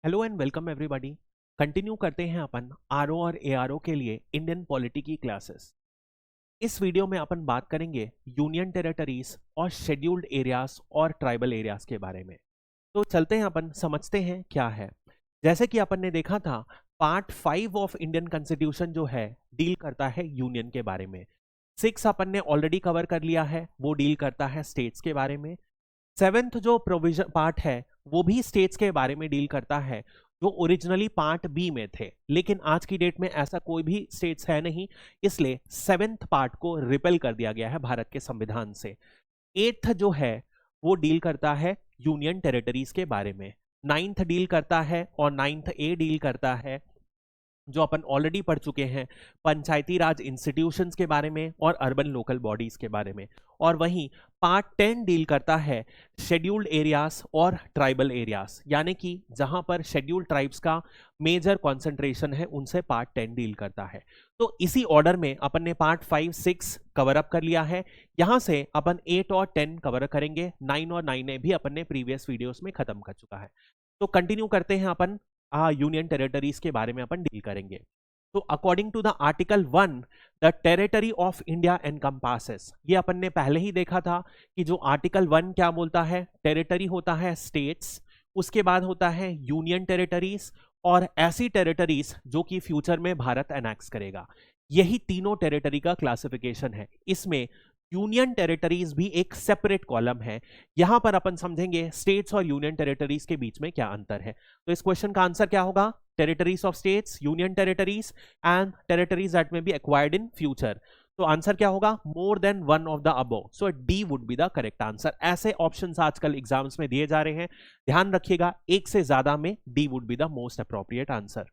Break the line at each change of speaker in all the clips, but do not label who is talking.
Hello and welcome everybody. Continue करते हैं अपन RO और एआरओ के लिए इंडियन पॉलिटी की क्लासेस। इस वीडियो में अपन बात करेंगे यूनियन टेरिटरीज और शेड्यूल्ड एरियाज और ट्राइबल एरियाज के बारे में। तो चलते हैं अपन समझते हैं क्या है। जैसे कि अपन ने देखा था, पार्ट 5 ऑफ इंडियन कॉन्स्टिट्यूशन जो है डील करता है यूनियन के बारे में। 6 अपन ने ऑलरेडी कवर कर लिया है, वो डील करता है स्टेट्स के बारे में। 7th जो प्रोविजन पार्ट है वो भी स्टेट्स के बारे में डील करता है, जो ओरिजिनली पार्ट बी में थे, लेकिन आज की डेट में ऐसा कोई भी स्टेट्स है नहीं, इसलिए 7th पार्ट को रिपेल कर दिया गया है भारत के संविधान से। 8th जो है वो डील करता है यूनियन टेरिटरीज के बारे में। 9th डील करता है और 9th ए डील करता है, जो अपन ऑलरेडी पढ़ चुके हैं, पंचायती राज इंस्टीट्यूशंस के बारे में और अर्बन लोकल बॉडीज के बारे में। और वहीं पार्ट 10 डील करता है शेड्यूल्ड एरियाज और ट्राइबल एरियाज, यानी कि जहां पर शेड्यूल्ड ट्राइब्स का मेजर कंसंट्रेशन है, उनसे पार्ट 10 डील करता है। तो इसी ऑर्डर में अपन ने पार्ट 5, 6 कवर अप कर लिया है। यहां से अपन 8 और 10 कवर करेंगे। 9 और 9 भी अपन ने प्रीवियस वीडियोस में खत्म कर चुका है। तो कंटिन्यू करते हैं अपन यूनियन टेरिटरीज के बारे में अपन डील करेंगे। तो according to the article 1, the territory of India encompasses, ये अपन ने पहले ही देखा था कि जो आर्टिकल 1 क्या बोलता है, टेरिटरी होता है स्टेट्स, उसके बाद होता है यूनियन टेरिटरीज और ऐसी टेरिटरीज जो कि फ्यूचर में भारत एनेक्स करेगा। यही तीनों टेरिटरी का क्लासिफिकेशन है। इसमें यूनियन टेरिटरीज भी एक सेपरेट कॉलम है। यहां पर अपन समझेंगे स्टेट्स और यूनियन टेरिटरीज के बीच में क्या अंतर है। तो इस क्वेश्चन का आंसर क्या होगा? Territories of states, union territories and territories that में बी एक्वायर्ड इन फ्यूचर। तो आंसर क्या होगा? More than one of the above. So D would be the correct answer. ऐसे ऑप्शंस आजकल एग्जाम्स में दिए जा रहे हैं, ध्यान रखिएगा, एक से ज्यादा में D would be the most appropriate answer.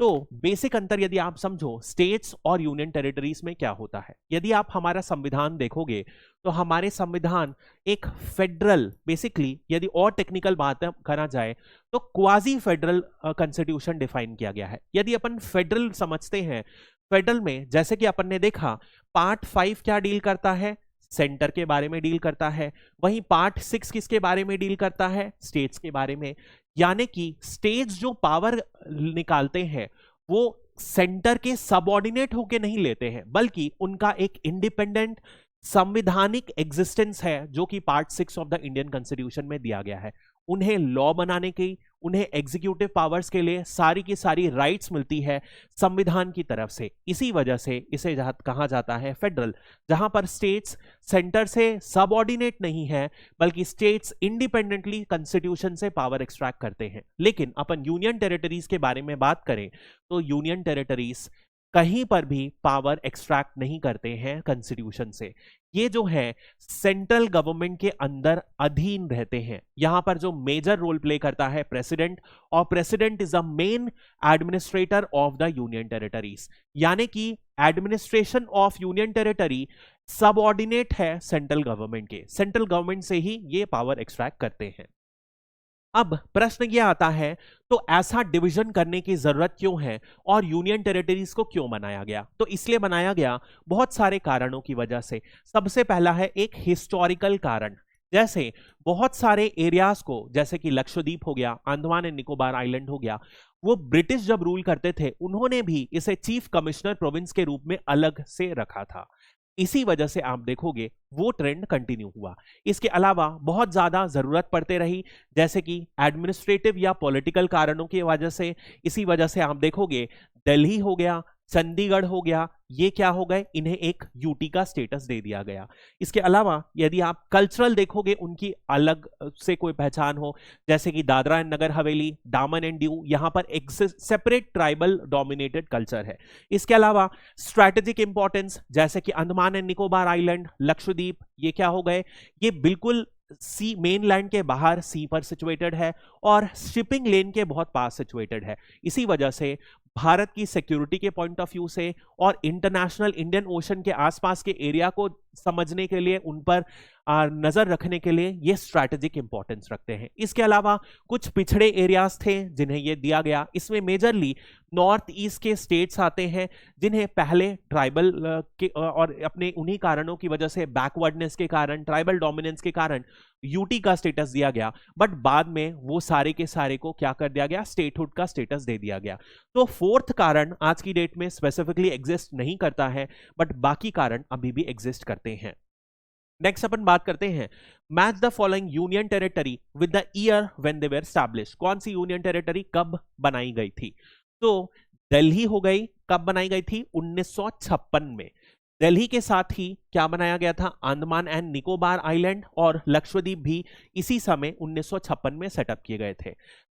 तो बेसिक अंतर यदि आप समझो स्टेट्स और यूनियन टेरिटरीज में क्या होता है। यदि आप हमारा संविधान देखोगे तो हमारे संविधान एक फेडरल, बेसिकली यदि और टेक्निकल बात करा जाए तो क्वाजी फेडरल कॉन्स्टिट्यूशन डिफाइन किया गया है। यदि अपन फेडरल समझते हैं, फेडरल में जैसे कि अपन ने देखा पार्ट 5 क्या डील करता है, सेंटर के बारे में डील करता है। वहीं पार्ट 6 किसके बारे में डील करता है? स्टेट्स के बारे में। यानी कि स्टेट्स जो पावर निकालते हैं वो सेंटर के सबऑर्डिनेट होके नहीं लेते हैं, बल्कि उनका एक इंडिपेंडेंट संवैधानिक एग्जिस्टेंस है, जो कि part 6 of the Indian constitution में दिया गया है। उन्हें लॉ बनाने की, उन्हें एग्जीक्यूटिव पावर्स के लिए सारी की सारी राइट्स मिलती है संविधान की तरफ से। इसी वजह से इसे कहा जाता है फेडरल, जहां पर स्टेट्स सेंटर से सबऑर्डिनेट नहीं है, बल्कि स्टेट्स इंडिपेंडेंटली कॉन्स्टिट्यूशन से पावर एक्सट्रैक्ट करते हैं। लेकिन अपन यूनियन टेरिटरीज के बारे में बात करें तो यूनियन टेरिटरीज कहीं पर भी पावर एक्सट्रैक्ट नहीं करते हैं कॉन्स्टिट्यूशन से। ये जो है सेंट्रल गवर्नमेंट के अंदर अधीन रहते हैं। यहां पर जो मेजर रोल प्ले करता है प्रेसिडेंट, और president is the main administrator of the union territories. यानी कि administration of union territory subordinate है सेंट्रल गवर्नमेंट के। सेंट्रल गवर्नमेंट से ही ये पावर एक्सट्रैक्ट करते हैं। अब प्रश्न यह आता है, तो ऐसा डिवीजन करने की जरूरत क्यों है और यूनियन टेरिटरीज को क्यों बनाया गया? तो इसलिए बनाया गया बहुत सारे कारणों की वजह से। सबसे पहला है एक हिस्टोरिकल कारण। जैसे बहुत सारे एरियाज को, जैसे कि लक्षद्वीप हो गया, अंडमान एंड निकोबार आइलैंड हो गया, वो ब्रिटिश जब रूल करते थे उन्होंने भी इसे चीफ कमिश्नर प्रोविंस के रूप में अलग से रखा था। इसी वजह से आप देखोगे वो ट्रेंड कंटिन्यू हुआ। इसके अलावा बहुत ज्यादा जरूरत पड़ते रही, जैसे कि एडमिनिस्ट्रेटिव या पॉलिटिकल कारणों की वजह से। इसी वजह से आप देखोगे दिल्ली हो गया, चंडीगढ़ हो गया, ये क्या हो गए, इन्हें एक यूटी का स्टेटस दे दिया गया। इसके अलावा यदि आप कल्चरल देखोगे, उनकी अलग से कोई पहचान हो, जैसे कि दादरा एंड नगर हवेली, दामन एंड दीव, यहां पर एक सेपरेट ट्राइबल डोमिनेटेड कल्चर है। इसके अलावा स्ट्रैटेजिक इंपॉर्टेंस, जैसे कि अंडमान एंड निकोबार आइलैंड, लक्षद्वीप, ये क्या हो गए, ये बिल्कुल सी मेन लैंड के बाहर सी पर सिचुएटेड है और शिपिंग लेन के बहुत पास सिचुएटेड है। इसी वजह से भारत की सिक्योरिटी के पॉइंट ऑफ व्यू से और इंटरनेशनल इंडियन ओशन के आसपास के एरिया को समझने के लिए, उन पर नजर रखने के लिए ये स्ट्रैटेजिक इंपॉर्टेंस रखते हैं। इसके अलावा कुछ पिछड़े एरियाज थे जिन्हें ये दिया गया। इसमें मेजरली नॉर्थ ईस्ट के स्टेट्स आते हैं, जिन्हें पहले ट्राइबल के और अपने उन्हीं कारणों की वजह से, बैकवर्डनेस के कारण, ट्राइबल डोमिनेंस के कारण, यूटी का स्टेटस दिया गया, बट बाद में वो सारे के सारे को क्या कर दिया गया, स्टेटहुड का स्टेटस दे दिया गया। तो फोर्थ कारण आज की डेट में स्पेसिफिकली एग्जिस्ट नहीं करता है, बट बाकी कारण अभी भी एग्जिस्ट करते हैं। नेक्स्ट अपन बात करते हैं, match the following union territory with the year when they were established. कौन सी यूनियन टेरिटरी कब बनाई गई थी? तो दिल्ली हो गई, कब बनाई गई थी? 1956 में। दिल्ली के साथ ही क्या बनाया गया था? अंडमान एंड निकोबार आइलैंड और लक्षद्वीप भी इसी समय 1956 में सेटअप किए गए थे।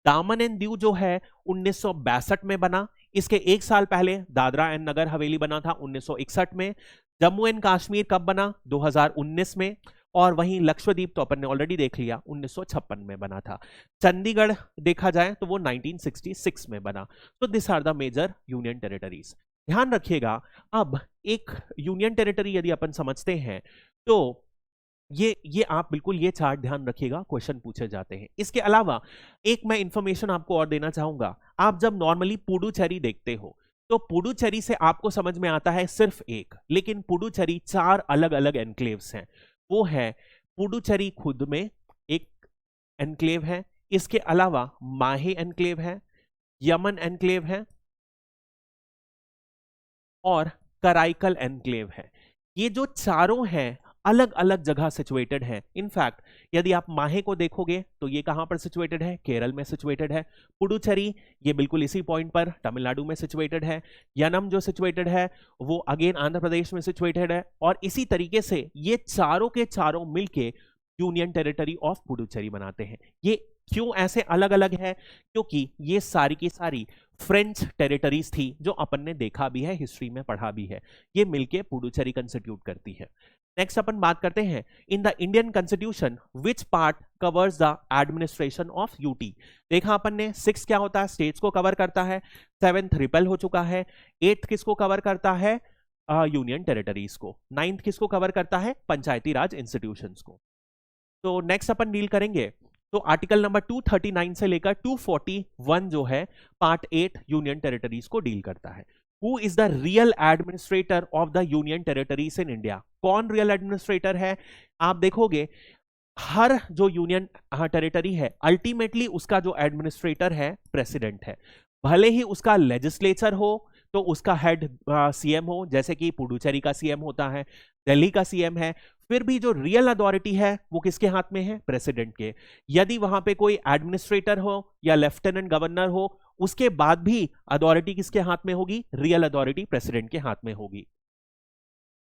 दामन एंड दीव जो है 1962 में बना। इसके एक साल पहले दादरा एंड नगर हवेली बना था 1961 में। जम्मू एंड कश्मीर कब बना? 2019 में। और वहीं लक्षद्वीप तो अपन ने ऑलरेडी देख लिया, 1956 में बना था। चंडीगढ़ देखा जाए तो वो 1966 में बना। तो this are the major union territories. ध्यान रखिएगा, अब एक यूनियन टेरिटरी यदि अपन समझते हैं तो ये आप बिल्कुल ये चार्ट ध्यान रखिएगा, क्वेश्चन पूछे जाते हैं। इसके अलावा एक मैं इंफॉर्मेशन आपको और देना चाहूंगा। आप जब नॉर्मली पुडुचेरी देखते हो तो पुडुचेरी से आपको समझ में आता है सिर्फ एक, लेकिन पुडुचेरी 4 अलग अलग एनक्लेव्स हैं। वो है पुडुचेरी खुद में एक एनक्लेव है, इसके अलावा माहे एनक्लेव है, यमन एनक्लेव है और कराईकल एनक्लेव है। ये जो चारों हैं अलग अलग जगह सिचुएटेड है। इनफैक्ट यदि आप माहे को देखोगे तो ये कहां पर सिचुएटेड है? केरल में सिचुएटेड है। पुडुचेरी ये बिल्कुल इसी पॉइंट पर तमिलनाडु में सिचुएटेड है। यनम जो सिचुएटेड है वो अगेन आंध्र प्रदेश में सिचुएटेड है। और इसी तरीके से ये चारों के चारों मिलके यूनियन टेरिटरी ऑफ पुडुचेरी बनाते हैं। ये क्यों ऐसे अलग अलग है? क्योंकि ये सारी की सारी फ्रेंच टेरिटरीज थी, जो अपन ने देखा भी है, हिस्ट्री में पढ़ा भी है। ये मिलके पुडुचेरी कंस्टिट्यूट करती है। नेक्स्ट अपन बात करते हैं, in the Indian constitution which part covers the administration of UT. देखा अपन ने 6 क्या होता है? स्टेट्स को कवर करता है। 7th रिपेल हो चुका है। 8th किसको कवर करता है? यूनियन टेरिटरीज को। 9th किसको कवर करता है? पंचायती राज इंस्टीट्यूशंस को। तो नेक्स्ट अपन डील करेंगे, तो आर्टिकल नंबर 239 से लेकर 241 जो है पार्ट 8 यूनियन टेरिटरीज को डील करता है। Who is the real administrator of the union territories in India? कौन रियल एडमिनिस्ट्रेटर है? आप देखोगे हर जो यूनियन टेरिटरी है अल्टीमेटली उसका जो एडमिनिस्ट्रेटर है प्रेसिडेंट है। भले ही उसका लेजिस्लेचर हो तो उसका हेड सीएम हो, जैसे कि पुडुचेरी का सीएम होता है, दिल्ली का सीएम है, फिर भी जो रियल अथॉरिटी है वो किसके हाथ में है? प्रेसिडेंट के। यदि वहां पे कोई एडमिनिस्ट्रेटर हो या लेफ्टिनेंट गवर्नर हो, उसके बाद भी अथॉरिटी किसके हाथ में होगी? रियल अथॉरिटी प्रेसिडेंट के हाथ में होगी।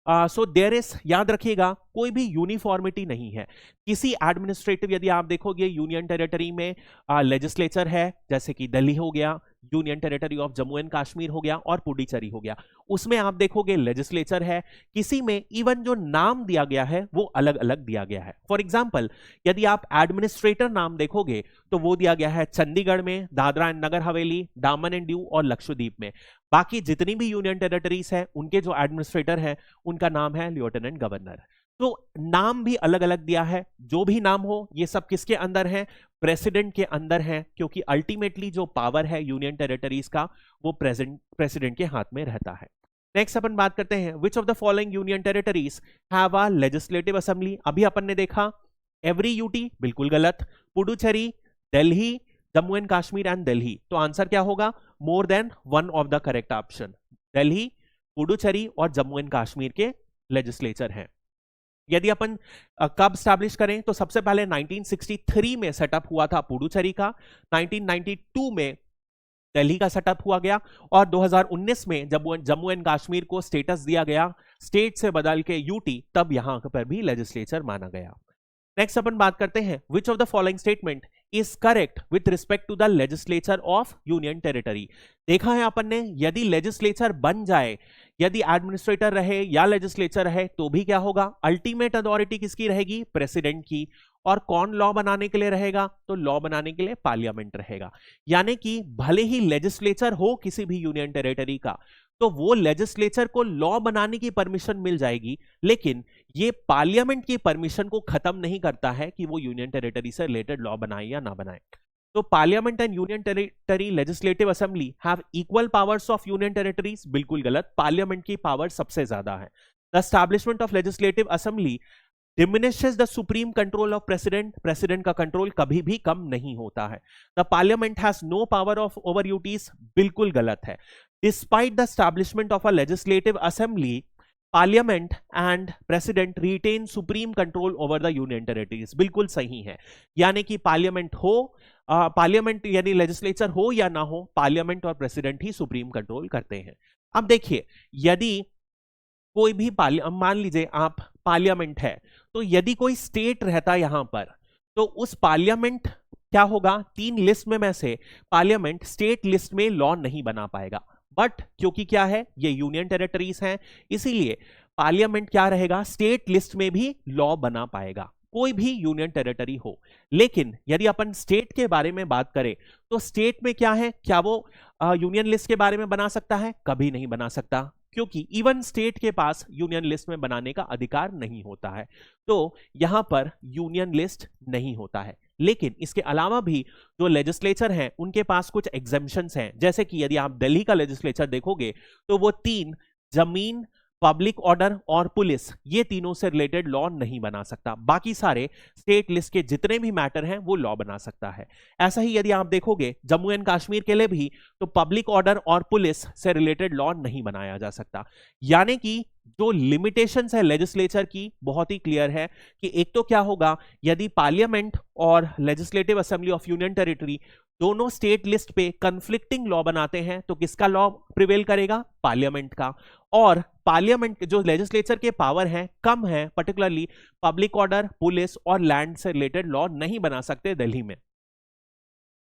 सो देयर इज, याद रखिएगा, कोई भी यूनिफॉर्मिटी नहीं है। किसी एडमिनिस्ट्रेटिव, यदि आप देखोगे यूनियन टेरिटरी में लेजिस्लेचर है, जैसे कि दिल्ली हो गया, union territory of Jammu and Kashmir हो गया और पुडुचेरी हो गया, उसमें आप देखोगे लेजिस्लेचर है। किसी में इवन जो नाम दिया गया है वो अलग अलग दिया गया है। फॉर एग्जाम्पल यदि आप एडमिनिस्ट्रेटर नाम देखोगे तो वो दिया गया है चंडीगढ़ में, दादरा एंड नगर हवेली, दामन एंड दीव और लक्षद्वीप में। बाकी जितनी भी यूनियन टेरिटरीज है उनके जो एडमिनिस्ट्रेटर है उनका नाम है लेफ्टिनेंट गवर्नर। तो नाम भी अलग अलग दिया है। जो भी नाम हो ये सब किसके अंदर है? प्रेसिडेंट के अंदर है, क्योंकि अल्टीमेटली जो पावर है यूनियन टेरिटरीज का वो प्रेसिडेंट के हाथ में रहता है। नेक्स्ट अपन बात करते हैं, which of the following union territories have a legislative assembly. अभी अपन ने देखा एवरी यूटी, बिल्कुल गलत। Puducherry, Delhi, Jammu and Kashmir and Delhi. तो आंसर क्या होगा? More than one of the correct option. Delhi, Puducherry और जम्मू एंड कश्मीर के लेजिस्लेचर हैं। यदि अपन कब स्टैब्लिश करें तो सबसे पहले 1963 में सेटअप हुआ था पुडुचेरी का, 1992 में दिल्ली का सेटअप हुआ गया और 2019 में जब जम्मू एंड कश्मीर को स्टेटस दिया गया, स्टेट से बदल के यूटी, तब यहां पर भी लेजिस्लेचर माना गया। नेक्स्ट अपन बात करते हैं, which of the following statement is correct with respect to the legislature of union territory. देखा है अपन ने, यदि लेजिस्लेचर बन जाए, यदि एडमिनिस्ट्रेटर रहे या लेजिस्लेचर रहे तो भी क्या होगा? अल्टीमेट अथॉरिटी किसकी रहेगी? प्रेसिडेंट की। और कौन लॉ बनाने के लिए रहेगा? तो लॉ बनाने के लिए पार्लियामेंट रहेगा। यानी कि भले ही लेजिस्लेचर हो किसी भी यूनियन टेरिटरी का, तो वो लेजिस्लेचर को लॉ बनाने की परमिशन मिल जाएगी, लेकिन ये पार्लियामेंट की परमिशन को खत्म नहीं करता है कि वो यूनियन टेरिटरी से रिलेटेड लॉ बनाए या ना बनाए। तो parliament and union territory legislative assembly have equal powers of union territories, बिल्कुल गलत। पार्लियामेंट की पावर सबसे ज्यादा है। The establishment of legislative assembly diminishes the supreme control of president, president का कंट्रोल कभी भी कम नहीं होता है। The parliament has no power of over duties, बिल्कुल गलत है। Despite the establishment of a legislative assembly, parliament and president retain supreme control over the union territories, बिल्कुल सही है। यानी कि पार्लियामेंट हो, पार्लियामेंट यानी लेजिस्लेचर हो या ना हो, पार्लियामेंट और प्रेसिडेंट ही सुप्रीम कंट्रोल करते हैं। अब देखिए, यदि कोई भी मान लीजिए आप पार्लियामेंट है, तो यदि कोई स्टेट रहता यहां पर, तो उस पार्लियामेंट क्या होगा, 3 लिस्ट में से पार्लियामेंट स्टेट लिस्ट में लॉ नहीं बना पाएगा। बट क्योंकि क्या है, ये यूनियन टेरिटरीज हैं, इसीलिए पार्लियामेंट क्या रहेगा, स्टेट लिस्ट में भी लॉ बना पाएगा, कोई भी यूनियन टेरिटरी हो। लेकिन यदि अपन स्टेट के बारे में बात करें, तो स्टेट में क्या है, क्या वो यूनियन लिस्ट के बारे में बना सकता है? कभी नहीं बना सकता, क्योंकि इवन स्टेट के पास यूनियन लिस्ट में बनाने का अधिकार नहीं होता है। तो यहां पर यूनियन लिस्ट नहीं होता है। लेकिन इसके अलावा भी जो लेजिस्लेचर हैं उनके पास कुछ एग्जेम्पशंस हैं, जैसे कि यदि आप दिल्ली का लेजिस्लेचर देखोगे तो वो 3 जमीन, पब्लिक ऑर्डर और पुलिस, ये तीनों से रिलेटेड लॉ नहीं बना सकता। बाकी सारे स्टेट लिस्ट के जितने भी मैटर हैं वो लॉ बना सकता है। ऐसा ही यदि आप देखोगे जम्मू एंड कश्मीर के लिए भी, तो पब्लिक ऑर्डर और पुलिस से रिलेटेड लॉ नहीं बनाया जा सकता। यानी कि जो लिमिटेशंस है लेजिस्लेचर की, बहुत ही क्लियर है कि एक तो क्या होगा, यदि पार्लियामेंट और legislative assembly of union territory दोनों स्टेट लिस्ट पे कंफ्लिक्टिंग लॉ बनाते हैं, तो किसका लॉ प्रिवेल करेगा? पार्लियामेंट का। और पार्लियामेंट जो लेजिस्लेचर के पावर हैं कम है, पर्टिकुलरली पब्लिक ऑर्डर, पुलिस और लैंड से रिलेटेड लॉ नहीं बना सकते दिल्ली में।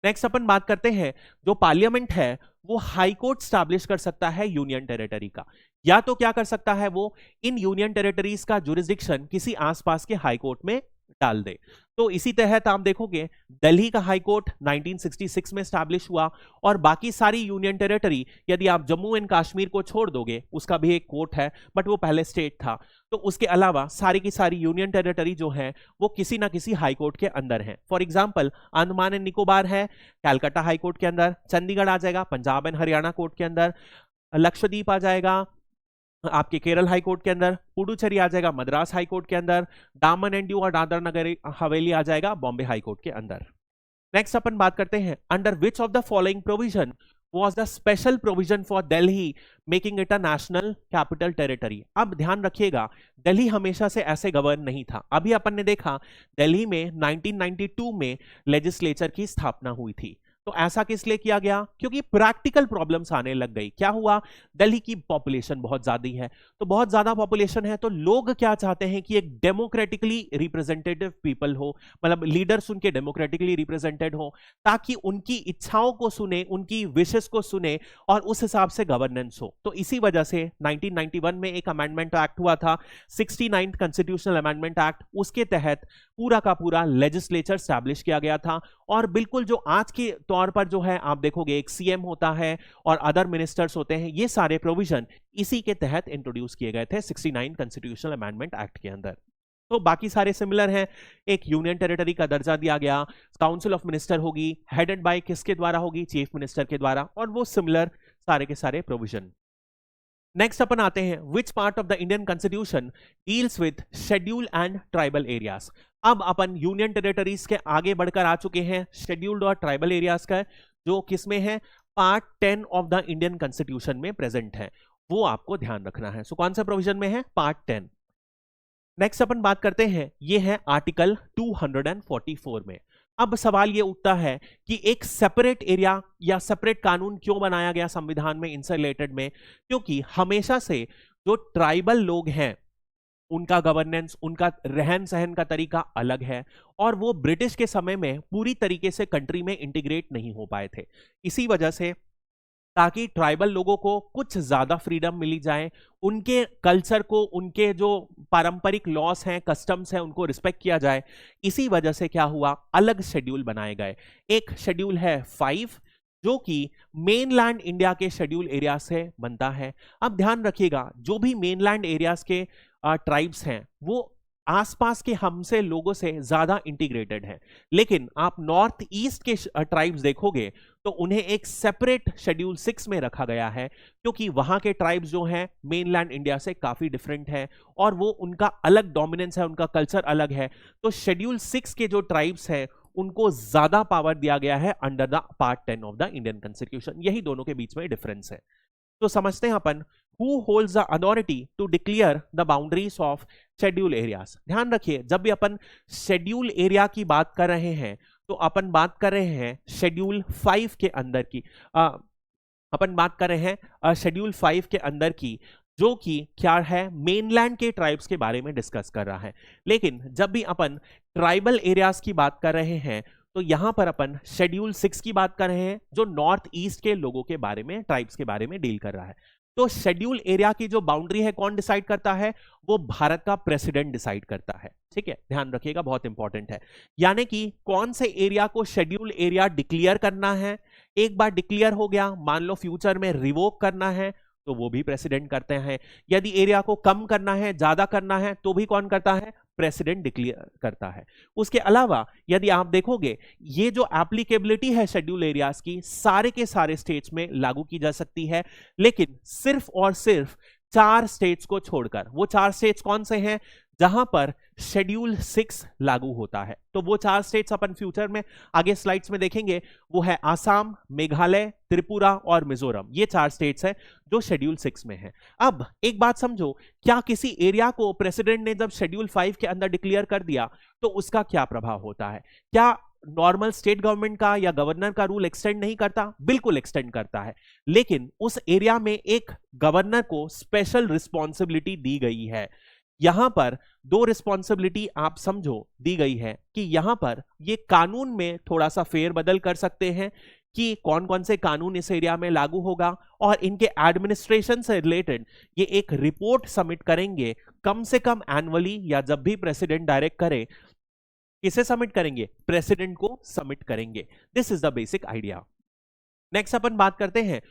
नेक्स्ट अपन बात करते हैं, जो पार्लियामेंट है वो हाई कोर्ट स्टैब्लिश कर सकता है यूनियन टेरिटरी का, या तो क्या कर सकता है, वो इन यूनियन टेरिटरीज का जुरिस्डिक्शन किसी आसपास के हाई कोर्ट में डाल दे। तो इसी तहत आप देखोगे दिल्ली का हाई कोर्ट 1966 में स्टैब्लिश हुआ, और बाकी सारी यूनियन टेरिटरी, यदि आप जम्मू एंड कश्मीर को छोड़ दोगे, उसका भी एक कोर्ट है बट वो पहले स्टेट था, तो उसके अलावा सारी की सारी यूनियन टेरिटरी जो है वो किसी ना किसी हाई कोर्ट के अंदर है। For example Andaman and Nicobar है कैलकाटा हाई कोर्ट के अंदर, चंडीगढ़ आ जाएगा पंजाब एंड हरियाणा कोर्ट के अंदर, लक्षद्वीप आ जाएगा आपके केरल हाई कोर्ट के अंदर, पुडुचेरी आ जाएगा मद्रास हाई कोर्ट के अंदर, दामन एंड दीव और दादर नगर हवेली आ जाएगा बॉम्बे हाई कोर्ट के अंदर। नेक्स्ट अपन बात करते हैं, under which of the following provision was the special provision for Delhi making it a national capital territory। अब ध्यान रखिएगा, दिल्ली हमेशा से ऐसे गवर्न नहीं था। अभी अपन ने देखा दिल्ली में 1992 में लेजिस्लेचर की स्थापना हुई थी। तो ऐसा किस लिए किया गया? क्योंकि प्रैक्टिकल प्रॉब्लम्स आने लग गई। क्या हुआ, दिल्ली की पॉपुलेशन बहुत ज्यादा है, तो बहुत ज्यादा पॉपुलेशन है तो लोग क्या चाहते हैं कि एक डेमोक्रेटिकली रिप्रेजेंटेटिव पीपल हो, मतलब लीडर्स उनके डेमोक्रेटिकली रिप्रेजेंटेड हो, ताकि उनकी इच्छाओं को सुने, उनकी विशेस को सुने और उस हिसाब से गवर्नेंस हो। तो इसी वजह से 1991 में एक अमेंडमेंट एक्ट हुआ था, 69th कॉन्स्टिट्यूशनल अमेंडमेंट एक्ट, उसके तहत पूरा का पूरा लेजिस्लेचर स्टैब्लिश किया गया था। और बिल्कुल जो आज के तौर पर जो है आप देखोगे एक सीएम होता है और अदर मिनिस्टर्स होते हैं, ये सारे प्रोविजन इसी के तहत इंट्रोड्यूस किए गए थे 69 कॉन्स्टिट्यूशनल अमेंडमेंट एक्ट के अंदर। तो बाकी सारे सिमिलर हैं, एक यूनियन टेरिटरी का दर्जा दिया गया, काउंसिल ऑफ मिनिस्टर होगी, हेडेड बाय किसके द्वारा होगी? चीफ मिनिस्टर के द्वारा, और वो सिमिलर सारे के सारे प्रोविजन। नेक्स्ट अपन आते हैं, which part of the Indian constitution deals with schedule and tribal areas. अब अपन यूनियन टेरिटरीज के आगे बढ़कर आ चुके हैं शेड्यूल्ड और ट्राइबल एरियाज का, जो किसमें है? Part 10 of the Indian constitution में प्रेजेंट है, वो आपको ध्यान रखना है। सो कौन सा प्रोविजन में है? पार्ट 10। नेक्स्ट अपन बात करते हैं, ये है आर्टिकल 244 में। अब सवाल ये उठता है कि एक सेपरेट एरिया या सेपरेट कानून क्यों बनाया गया संविधान में इनसे रिलेटेड में? क्योंकि हमेशा से जो ट्राइबल लोग हैं उनका गवर्नेंस, उनका रहन सहन का तरीका अलग है, और वो ब्रिटिश के समय में पूरी तरीके से कंट्री में इंटीग्रेट नहीं हो पाए थे। इसी वजह से ताकि ट्राइबल लोगों को कुछ ज्यादा फ्रीडम मिली जाए, उनके कल्चर को, उनके जो पारंपरिक लॉस हैं, कस्टम्स हैं, उनको रिस्पेक्ट किया जाए, इसी वजह से क्या हुआ, अलग शेड्यूल बनाए गए। एक शेड्यूल है 5 जो कि मेनलैंड इंडिया के शेड्यूल एरिया से बनता है। अब ध्यान रखिएगा, जो भी मेनलैंड एरियाज के ट्राइब्स हैं वो आसपास के हमसे लोगों से ज्यादा इंटीग्रेटेड हैं, लेकिन आप नॉर्थ ईस्ट के ट्राइब्स देखोगे तो उन्हें एक सेपरेट शेड्यूल 6 में रखा गया है, क्योंकि वहां के ट्राइब्स जो हैं मेनलैंड इंडिया से काफी डिफरेंट है और वो उनका अलग डोमिनेंस है, उनका कल्चर अलग है। तो शेड्यूल 6 के जो ट्राइब्स हैं उनको ज्यादा पावर दिया गया है under the part 10 of the Indian constitution. यही दोनों के बीच में डिफरेंस है। तो समझते हैं अपन, who holds the authority to declare the boundaries of schedule areas. ध्यान रखिए, जब भी अपन शेड्यूल एरिया की बात कर रहे हैं तो अपन बात कर रहे हैं शेड्यूल 5 के अंदर की, अपन बात कर रहे हैं शेड्यूल 5 के अंदर की, जो कि क्या है, मेनलैंड के ट्राइब्स के बारे में डिस्कस कर रहा है। लेकिन जब भी अपन ट्राइबल एरियाज की बात कर रहे हैं तो यहां पर अपन शेड्यूल 6 की बात कर रहे हैं, जो नॉर्थ ईस्ट के लोगों के बारे में, ट्राइब्स के बारे में डील कर रहा है। तो शेड्यूल एरिया की जो बाउंड्री है कौन डिसाइड करता है? वो भारत का प्रेसिडेंट डिसाइड करता है। ठीक है, ध्यान रखिएगा, बहुत इंपॉर्टेंट है। यानी कि कौन से एरिया को शेड्यूल एरिया डिक्लेयर करना है, एक बार डिक्लेयर हो गया, मान लो फ्यूचर में रिवोक करना है तो वो भी प्रेसिडेंट करते हैं। यदि एरिया को कम करना है, ज्यादा करना है, तो भी कौन करता है? प्रेसिडेंट डिक्लेयर करता है। उसके अलावा यदि आप देखोगे, ये जो एप्लीकेबिलिटी है शेड्यूल एरियाज की, सारे के सारे स्टेट्स में लागू की जा सकती है, लेकिन सिर्फ और सिर्फ 4 स्टेट्स को छोड़कर। वो 4 स्टेट्स कौन से हैं जहां पर शेड्यूल 6 लागू होता है? तो वो 4 स्टेट्स अपन फ्यूचर में आगे स्लाइड्स में देखेंगे। वो है आसाम, मेघालय, त्रिपुरा और मिजोरम। ये 4 स्टेट्स हैं जो शेड्यूल 6 में हैं। अब एक बात समझो, क्या किसी एरिया को प्रेसिडेंट ने जब शेड्यूल 5 के अंदर डिक्लेयर कर दिया तो उसका क्या प्रभाव होता है? क्या नॉर्मल स्टेट गवर्नमेंट का या गवर्नर का रूल एक्सटेंड नहीं करता? बिल्कुल एक्सटेंड करता है, लेकिन उस एरिया में एक गवर्नर को स्पेशल रिस्पॉन्सिबिलिटी दी गई है। यहां पर 2 रिस्पॉन्सिबिलिटी आप समझो दी गई है कि यहां पर ये कानून में थोड़ा सा फेरबदल कर सकते हैं कि कौन कौन से कानून इस एरिया में लागू होगा, और इनके एडमिनिस्ट्रेशन से रिलेटेड ये एक रिपोर्ट सबमिट करेंगे कम से कम एनुअली, या जब भी प्रेसिडेंट डायरेक्ट करे। किसे सबमिट करेंगे? प्रेसिडेंट को सबमिट करेंगे। This is the basic idea. Next अपन बात करते हैं,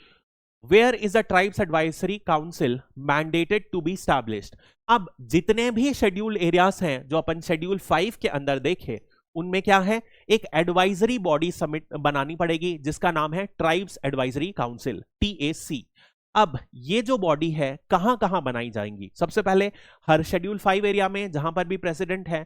Where is the Tribes Advisory Council mandated to be established? अब जितने भी शेड्यूल एरियाज हैं जो अपन शेड्यूल 5 के अंदर देखे, उनमें क्या है, एक एडवाइजरी बॉडी सबमिट बनानी पड़ेगी जिसका नाम है ट्राइब्स एडवाइजरी काउंसिल, TAC। अब ये जो बॉडी है कहां कहां बनाई जाएंगी? सबसे पहले हर शेड्यूल 5 एरिया में जहां पर भी प्रेसिडेंट है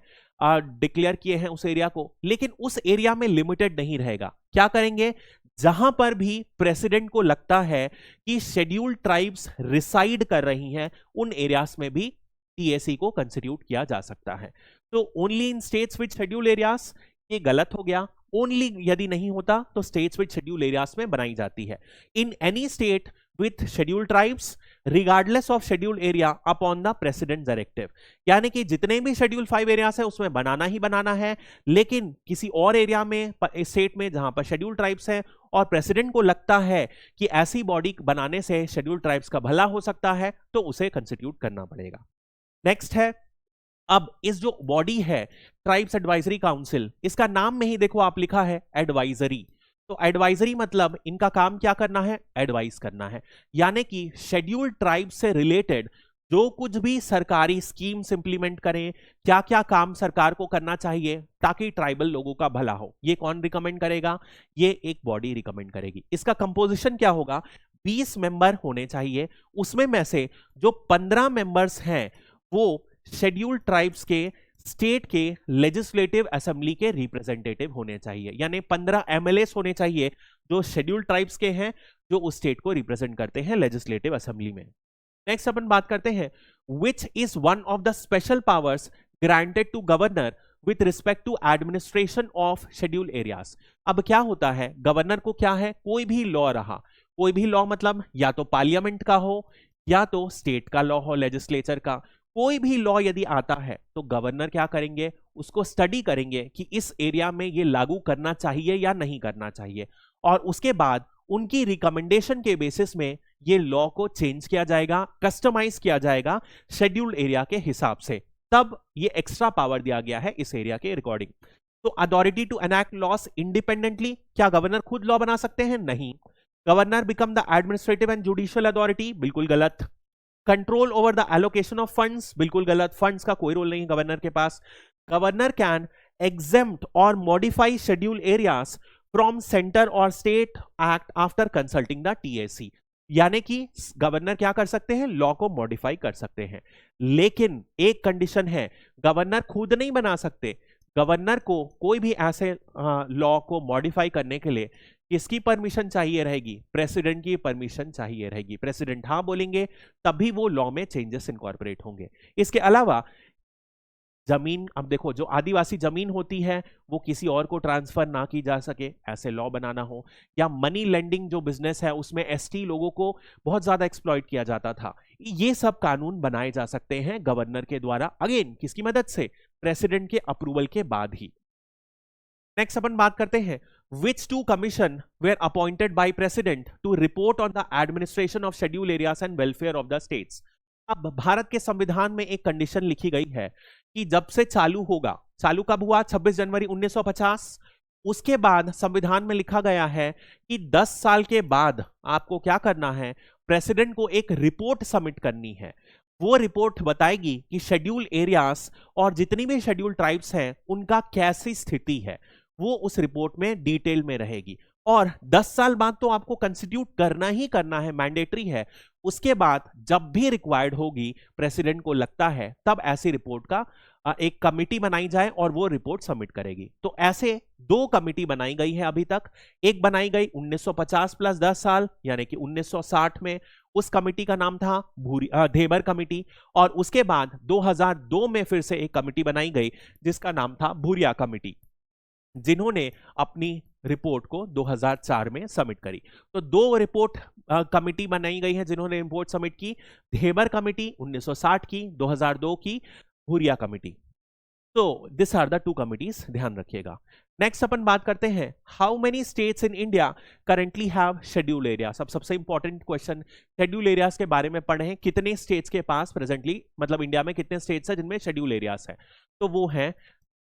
डिक्लेयर किए हैं उस एरिया को, लेकिन उस एरिया में लिमिटेड नहीं रहेगा। क्या करेंगे? जहां पर भी प्रेसिडेंट को लगता है कि शेड्यूल ट्राइब्स रिसाइड कर रही हैं, उन एरियाज में भी TAC को कंस्टिट्यूट किया जा सकता है। तो only in states with schedule areas, ये गलत हो गया। ओनली यदि नहीं होता तो स्टेट्स विद शेड्यूल एरियाज में बनाई जाती है। In any state with schedule tribes regardless of schedule area upon the president directive. यानी कि जितने भी शेड्यूल 5 एरियाज है उसमें बनाना ही बनाना है, लेकिन किसी और एरिया में, स्टेट में जहां पर शेड्यूल ट्राइब्स है और प्रेसिडेंट को लगता है कि ऐसी बॉडी बनाने से शेड्यूल ट्राइब्स का भला हो सकता है, तो उसे कंस्टिट्यूट करना पड़ेगा। नेक्स्ट है, अब इस जो बॉडी है ट्राइब्स एडवाइजरी काउंसिल, इसका नाम में ही देखो आप लिखा है एडवाइजरी। तो एडवाइजरी मतलब इनका काम क्या करना है? एडवाइस करना है। यानी कि शेड्यूल ट्राइब से रिलेटेड जो कुछ भी सरकारी स्कीम्स इंप्लीमेंट करें, क्या क्या काम सरकार को करना चाहिए ताकि ट्राइबल लोगों का भला हो, ये कौन रिकमेंड करेगा? ये एक बॉडी रिकमेंड करेगी। इसका कंपोजिशन क्या होगा? 20 मेंबर होने चाहिए। उसमें में से जो 15 मेंबर्स हैं वो शेड्यूल ट्राइब्स के स्टेट के लेजिस्लेटिव असेंबली के रिप्रेजेंटेटिव होने चाहिए। यानी 15 MLAs होने चाहिए जो शेड्यूल ट्राइब्स के हैं, जो उस स्टेट को रिप्रेजेंट करते हैं लेजिस्लेटिव असेंबली में। नेक्स्ट अपन बात करते हैं, which is one of the special powers granted to governor with respect to administration of schedule areas. अब क्या होता है, गवर्नर को क्या है, कोई भी लॉ रहा, कोई भी लॉ मतलब या तो पार्लियामेंट का हो या तो स्टेट का लॉ हो, लेजिस्लेचर का, कोई भी लॉ यदि आता है तो गवर्नर क्या करेंगे? उसको स्टडी करेंगे कि इस एरिया में ये लागू करना चाहिए या नहीं करना चाहिए, और उसके बाद उनकी रिकमेंडेशन के बेसिस में ये लॉ को चेंज किया जाएगा, कस्टमाइज किया जाएगा शेड्यूल्ड एरिया के हिसाब से। तब ये एक्स्ट्रा पावर दिया गया है इस एरिया के रिकॉर्डिंग। तो authority to enact laws independently, क्या गवर्नर खुद लॉ बना सकते हैं? नहीं। Governor become the administrative and judicial authority, बिल्कुल गलत। Control over the allocation of funds, बिल्कुल गलत। फंड्स का कोई रोल नहीं गवर्नर के पास। Governor can exempt or modify schedule areas from centre और state act after consulting the TAC. यानी कि गवर्नर क्या कर सकते हैं, लॉ को मॉडिफाई कर सकते हैं, लेकिन एक कंडीशन है, गवर्नर खुद नहीं बना सकते। गवर्नर को कोई भी ऐसे लॉ को मॉडिफाई करने के लिए किसकी परमिशन चाहिए रहेगी, प्रेसिडेंट की परमिशन चाहिए रहेगी। प्रेसिडेंट हाँ बोलेंगे तभी वो लॉ में चेंजेस इनकॉर्पोरेट होंगे। इसके अलावा जमीन, अब देखो जो आदिवासी जमीन होती है वो किसी और को ट्रांसफर ना की जा सके, ऐसे लॉ बनाना हो, या मनी लेंडिंग जो बिजनेस है उसमें एसटी लोगों को बहुत ज्यादा एक्सप्लॉइट किया जाता था, ये सब कानून बनाए जा सकते हैं गवर्नर के द्वारा, अगेन किसकी मदद से, प्रेसिडेंट के अप्रूवल के बाद ही। नेक्स्ट अपन बात करते हैं, which two commission were appointed by president to report on the administration of scheduled areas and welfare of the states। अब भारत के संविधान में एक कंडीशन लिखी गई है कि जब से चालू होगा, चालू कब हुआ, 26 जनवरी 1950, उसके बाद संविधान में लिखा गया है कि 10 साल के बाद आपको क्या करना है, प्रेसिडेंट को एक रिपोर्ट सबमिट करनी है। वो रिपोर्ट बताएगी कि शेड्यूल एरियाज और जितनी भी शेड्यूल ट्राइब्स हैं उनका कैसी स्थिति है, वो उस रिपोर्ट में डिटेल में रहेगी। और 10 साल बाद तो आपको कंस्टिट्यूट करना ही करना है, मैंडेटरी है। उसके बाद जब भी रिक्वायर्ड होगी, प्रेसिडेंट को लगता है, तब ऐसी रिपोर्ट का एक कमिटी बनाई जाए और वो रिपोर्ट सबमिट करेगी। तो ऐसे 2 कमिटी बनाई गई है अभी तक। एक बनाई गई 1950 प्लस 10 साल यानी कि 1960 में, उस कमिटी का नाम था धेबर कमिटी। और उसके बाद 2002 में फिर से एक कमिटी बनाई गई जिसका नाम था भूरिया कमिटी, जिन्होंने अपनी रिपोर्ट को 2004 में सबमिट करी। तो 2 रिपोर्ट कमिटी बनाई गई है जिन्होंने रिपोर्ट सबमिट की, धेबर कमिटी 1960 की, 2002 की भूरिया कमिटी। तो दिस आर द 2 कमिटीज, ध्यान रखिएगा। नेक्स्ट अपन बात करते हैं, how many states in India currently have schedule areas. अब सबसे इंपॉर्टेंट क्वेश्चन, शेड्यूल एरियाज के बारे में पढ़े हैं, कितने स्टेट्स के पास प्रेजेंटली, मतलब इंडिया में कितने स्टेट्स है जिनमें शेड्यूल एरियाज है, तो वो है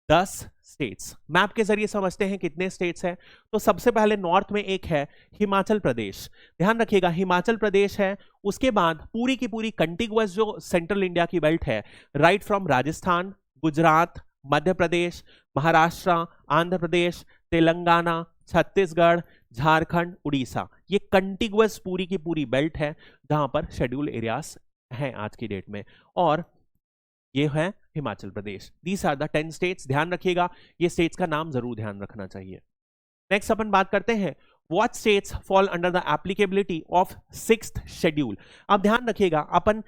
10 स्टेट्स। मैप के जरिए समझते हैं कितने स्टेट्स हैं। तो सबसे पहले नॉर्थ में एक है हिमाचल प्रदेश, ध्यान रखिएगा हिमाचल प्रदेश है। उसके बाद पूरी की पूरी कंटिगुअस जो सेंट्रल इंडिया की बेल्ट है, राइट फ्रॉम राजस्थान, गुजरात, मध्य प्रदेश, महाराष्ट्र, आंध्र प्रदेश, तेलंगाना, छत्तीसगढ़, झारखंड, उड़ीसा, ये कंटिगुअस पूरी की पूरी बेल्ट है जहां पर शेड्यूल एरियाज हैं आज की डेट में, और ये है Himachal Pradesh. These are the 10 states, ध्यान रखिएगा, ये स्टेट्स का नाम जरूर ध्यान रखना चाहिए। नेक्स्ट अपन बात करते हैं, What states fall under the applicability of 6th schedule. अब ध्यान रखिएगा, अपन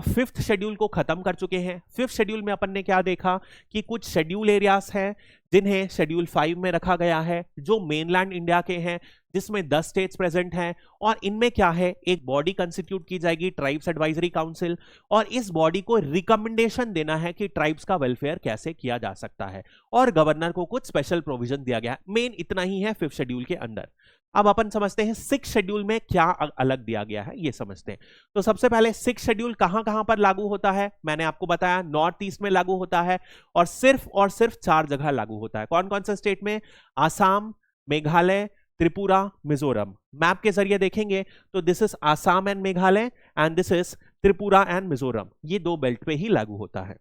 5th शेड्यूल को खत्म कर चुके हैं। 5th शेड्यूल में अपन ने क्या देखा कि कुछ शेड्यूल एरियाज हैं जिन्हें शेड्यूल 5 में रखा गया है, जो मेनलैंड इंडिया के हैं, जिसमें 10 स्टेट्स प्रेजेंट हैं। और इनमें क्या है, एक बॉडी कंस्टिट्यूट की जाएगी, ट्राइब्स एडवाइजरी काउंसिल, और इस बॉडी को रिकमेंडेशन देना है कि ट्राइब्स का वेलफेयर कैसे किया जा सकता है, और गवर्नर को कुछ स्पेशल प्रोविजन दिया गया है। मेन इतना ही है 5th शेड्यूल के अंदर। अब अपन समझते हैं 6th शेड्यूल में क्या अलग दिया गया है, ये समझते हैं। तो सबसे पहले 6th शेड्यूल कहां कहां पर लागू होता है, मैंने आपको बताया नॉर्थ ईस्ट में लागू होता है, और सिर्फ 4 जगह लागू होता है। कौन कौन से स्टेट में, आसाम, मेघालय, त्रिपुरा, मिजोरम। मैप के जरिए देखेंगे तो this is Assam and Meghalaya, and this is Tripura and Mizoram, ये 2 बेल्ट पे ही लागू होता है।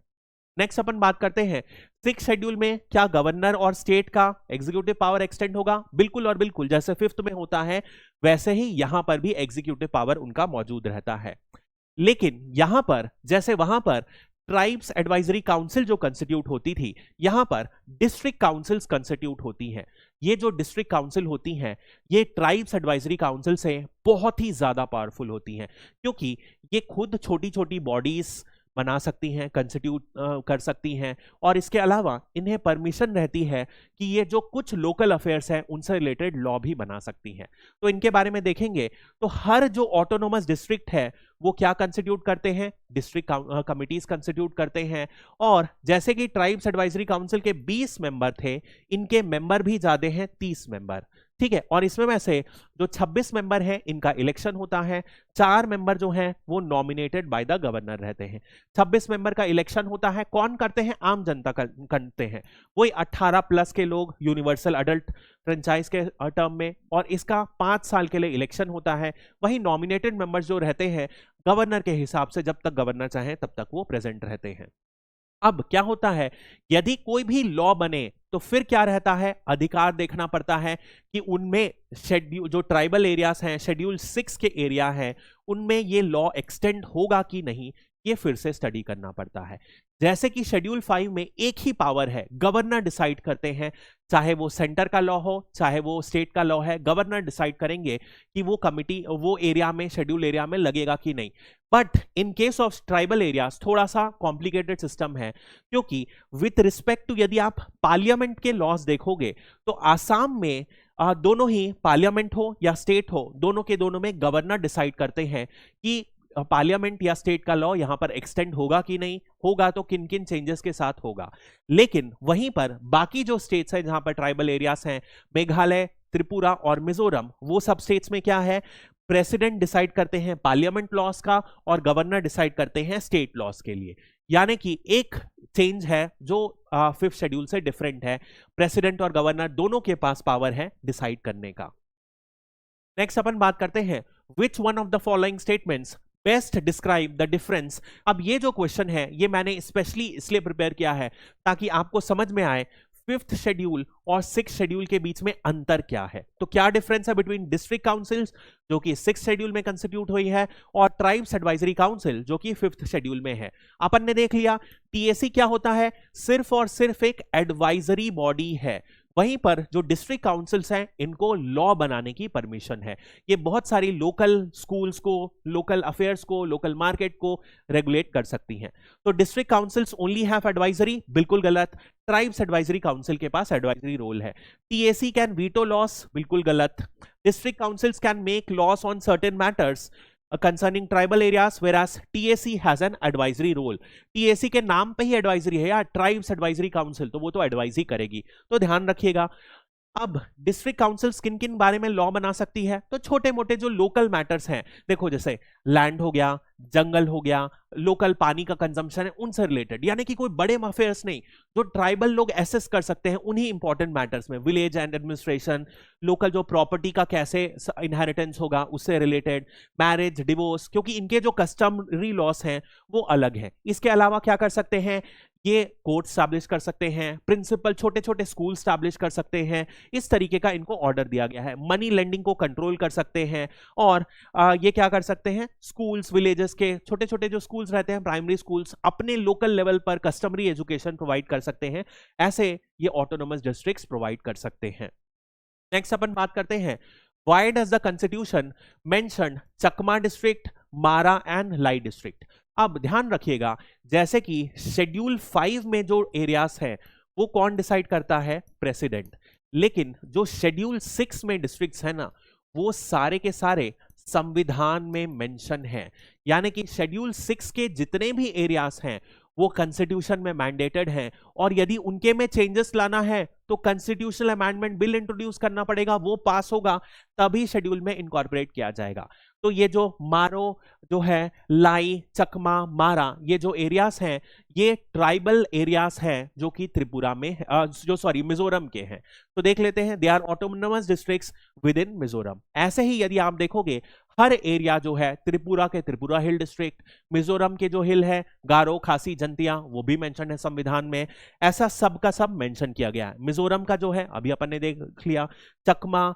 नेक्स्ट अपन बात करते हैं, 6th शेड्यूल में क्या गवर्नर और स्टेट का एग्जीक्यूटिव पावर एक्सटेंड होगा, बिल्कुल और बिल्कुल, जैसे 5th में होता है वैसे ही यहां पर भी एग्जीक्यूटिव पावर उनका मौजूद रहता है। लेकिन यहां पर जैसे वहां पर ट्राइब्स एडवाइजरी काउंसिल जो कंस्टिट्यूट होती थी, यहां पर डिस्ट्रिक्ट काउंसिल्स कंस्टिट्यूट होती हैं। ये जो डिस्ट्रिक्ट काउंसिल होती हैं, ये ट्राइब्स एडवाइजरी काउंसिल से बहुत ही ज्यादा पावरफुल होती हैं, क्योंकि ये खुद छोटी छोटी बॉडीज बना सकती हैं, कंस्टिट्यूट कर सकती हैं, और इसके अलावा इन्हें परमिशन रहती है कि ये जो कुछ लोकल अफेयर्स हैं उनसे रिलेटेड लॉ भी बना सकती हैं। तो इनके बारे में देखेंगे तो हर जो ऑटोनोमस डिस्ट्रिक्ट है वो क्या कंस्टिट्यूट करते हैं, डिस्ट्रिक्ट कमिटीज कंस्टिट्यूट करते हैं। और जैसे कि ट्राइब्स एडवाइजरी काउंसिल के 20 मेंबर थे, इनके मेंबर भी ज्यादा हैं, 30 मेंबर, ठीक है। और इसमें में से जो 26 मेंबर हैं इनका इलेक्शन होता है, 4 मेंबर जो हैं वो नॉमिनेटेड बाय द गवर्नर रहते हैं। 26 मेंबर का इलेक्शन होता है, कौन करते हैं, आम जनता करते हैं, वही 18 प्लस के लोग यूनिवर्सल अडल्ट फ्रेंचाइज के टर्म में, और इसका 5 साल के लिए इलेक्शन होता है। वही नॉमिनेटेड मेंबर्स जो रहते हैं गवर्नर के हिसाब से, जब तक गवर्नर चाहे तब तक वो प्रेजेंट रहते हैं। अब क्या होता है, यदि कोई भी लॉ बने तो फिर क्या रहता है, अधिकार देखना पड़ता है कि उनमें शेड्यूल जो ट्राइबल एरियाज हैं, शेड्यूल 6 के एरिया हैं, उनमें ये लॉ एक्सटेंड होगा कि नहीं, ये फिर से स्टडी करना पड़ता है। जैसे कि शेड्यूल 5 में एक ही पावर है, गवर्नर डिसाइड करते हैं, चाहे वो सेंटर का लॉ हो चाहे वो स्टेट का लॉ है, गवर्नर डिसाइड करेंगे कि वो कमिटी वो एरिया में, शेड्यूल एरिया में लगेगा कि नहीं। But in case of tribal areas थोड़ा सा कॉम्प्लिकेटेड सिस्टम है, क्योंकि विथ रिस्पेक्ट टू यदि आप पार्लियामेंट के लॉज देखोगे तो आसाम में दोनों ही, पार्लियामेंट हो या स्टेट हो, दोनों के दोनों में गवर्नर डिसाइड करते हैं कि पार्लियामेंट या स्टेट का लॉ यहां पर एक्सटेंड होगा कि नहीं, होगा तो किन किन चेंजेस के साथ होगा। लेकिन वहीं पर बाकी जो स्टेट्स हैं जहां पर ट्राइबल एरियाज हैं, मेघालय, त्रिपुरा और मिजोरम, वो सब स्टेट्स में क्या है, प्रेसिडेंट डिसाइड करते हैं पार्लियामेंट लॉज का और गवर्नर डिसाइड करते हैं स्टेट लॉज के लिए। यानी कि एक चेंज है जो 5th शेड्यूल से डिफरेंट है, प्रेसिडेंट और गवर्नर दोनों के पास पावर है डिसाइड करने का। नेक्स्ट अपन बात करते हैं, which one of the following statements best describe the difference. अब ये जो क्वेश्चन है ये मैंने स्पेशली इसलिए प्रिपेयर किया है ताकि आपको समझ में आए 5th शेड्यूल और 6th शेड्यूल के बीच में अंतर क्या है। तो क्या डिफरेंस है बिटवीन डिस्ट्रिक्ट काउंसिल्स जो कि 6th शेड्यूल में कंस्टिट्यूट हुई है और ट्राइब्स एडवाइजरी काउंसिल जो कि 5th शेड्यूल में है। अपन ने देख लिया टीएसी क्या होता है, सिर्फ और सिर्फ एक एडवाइजरी बॉडी है, वहीं पर जो डिस्ट्रिक्ट काउंसिल्स हैं इनको लॉ बनाने की परमिशन है। ये बहुत सारी लोकल स्कूल्स को, लोकल अफेयर्स को, लोकल मार्केट को रेगुलेट कर सकती हैं। तो district councils only have advisory, बिल्कुल गलत। ट्राइब्स एडवाइजरी काउंसिल के पास एडवाइजरी रोल है। टीएसी कैन वीटो लॉस, बिल्कुल गलत। District councils can make loss on certain matters concerning tribal areas, whereas TAC has an advisory role. TAC के नाम पे ही advisory है यार, ट्राइब्स एडवाइजरी काउंसिल, तो वो तो एडवाइजरी करेगी, तो ध्यान रखिएगा। अब डिस्ट्रिक्ट काउंसिल्स किन किन बारे में लॉ बना सकती है, तो छोटे मोटे जो लोकल मैटर्स हैं, देखो जैसे लैंड हो गया, जंगल हो गया, लोकल पानी का कंजम्पशन है, उनसे रिलेटेड, यानी कि कोई बड़े अफेयर्स नहीं, जो ट्राइबल लोग एसेस कर सकते हैं उन्हीं इंपॉर्टेंट मैटर्स में, विलेज एंड एडमिनिस्ट्रेशन, लोकल जो प्रॉपर्टी का कैसे इनहेरिटेंस होगा उससे रिलेटेड, मैरिज, डिवोर्स, क्योंकि इनके जो कस्टमरी लॉस हैं वो अलग हैं। इसके अलावा क्या कर सकते हैं, ये कोर्ट स्टैब्लिश कर सकते हैं, प्रिंसिपल छोटे छोटे स्कूल स्टैब्लिश कर सकते हैं, इस तरीके का इनको ऑर्डर दिया गया है। मनी लेंडिंग को कंट्रोल कर सकते हैं, और ये क्या कर सकते हैं, स्कूल्स, विलेजेस के छोटे छोटे जो स्कूल्स रहते हैं, प्राइमरी स्कूल्स, अपने लोकल लेवल पर कस्टमरी एजुकेशन प्रोवाइड कर सकते हैं, ऐसे ये ऑटोनोमस डिस्ट्रिक्ट्स प्रोवाइड कर सकते हैं। नेक्स्ट अपन बात करते हैं, why does the constitution mention Chakma district, मारा एंड लाई डिस्ट्रिक्ट। अब ध्यान रखिएगा, जैसे कि शेड्यूल 5 में जो एरियाज है वो कौन डिसाइड करता है, प्रेसिडेंट। लेकिन जो शेड्यूल 6 में डिस्ट्रिक्ट्स है ना, वो सारे के सारे संविधान में मेंशन है। यानी कि शेड्यूल 6 के जितने भी एरियाज हैं वो कॉन्स्टिट्यूशन में मैंडेटेड हैं, और यदि उनके में चेंजेस लाना है तो कॉन्स्टिट्यूशनल अमेंडमेंट बिल इंट्रोड्यूस करना पड़ेगा, वो पास होगा तभी शेड्यूल में इनकॉर्पोरेट किया जाएगा। तो ये जो मारो जो है, लाई, चकमा, मारा, ये जो एरियाज हैं ये ट्राइबल एरियाज हैं जो कि त्रिपुरा में मिजोरम के हैं। तो देख लेते हैं, they are autonomous districts within Mizoram. ऐसे ही यदि आप देखोगे हर एरिया जो है, त्रिपुरा के त्रिपुरा हिल डिस्ट्रिक्ट, मिजोरम के जो हिल है गारो, खासी, जंतिया, वो भी मेंशन है संविधान में, ऐसा सब का सब मेंशन किया गया है। मिजोरम का जो है अभी अपन ने देख लिया, चकमा,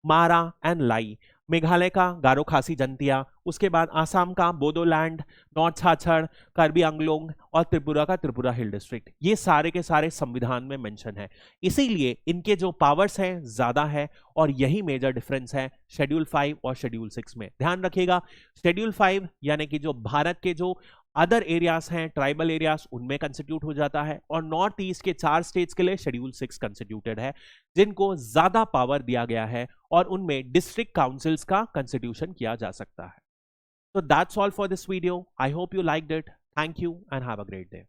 मारा एंड लाई, मेघालय का गारो, खासी, जंतिया, उसके बाद आसाम का बोडोलैंड, नॉर्थ छाछड़, कार्बी आंगलोंग, और त्रिपुरा का त्रिपुरा हिल डिस्ट्रिक्ट, ये सारे के सारे संविधान में मेंशन है। इसीलिए इनके जो पावर्स हैं ज्यादा है, और यही मेजर डिफरेंस है शेड्यूल 5 और शेड्यूल 6 में। ध्यान रखिएगा, शेड्यूल 5 यानी कि जो भारत के जो अदर एरियाज हैं, ट्राइबल एरियाज, उनमें कंस्टिट्यूट हो जाता है, और नॉर्थ ईस्ट के 4 स्टेट्स के लिए शेड्यूल 6 कंस्टिट्यूटेड है, जिनको ज्यादा पावर दिया गया है, और उनमें डिस्ट्रिक्ट काउंसिल्स का कंस्टिट्यूशन किया जा सकता है। So that's all for this video. I hope you liked it. Thank you and have a great day.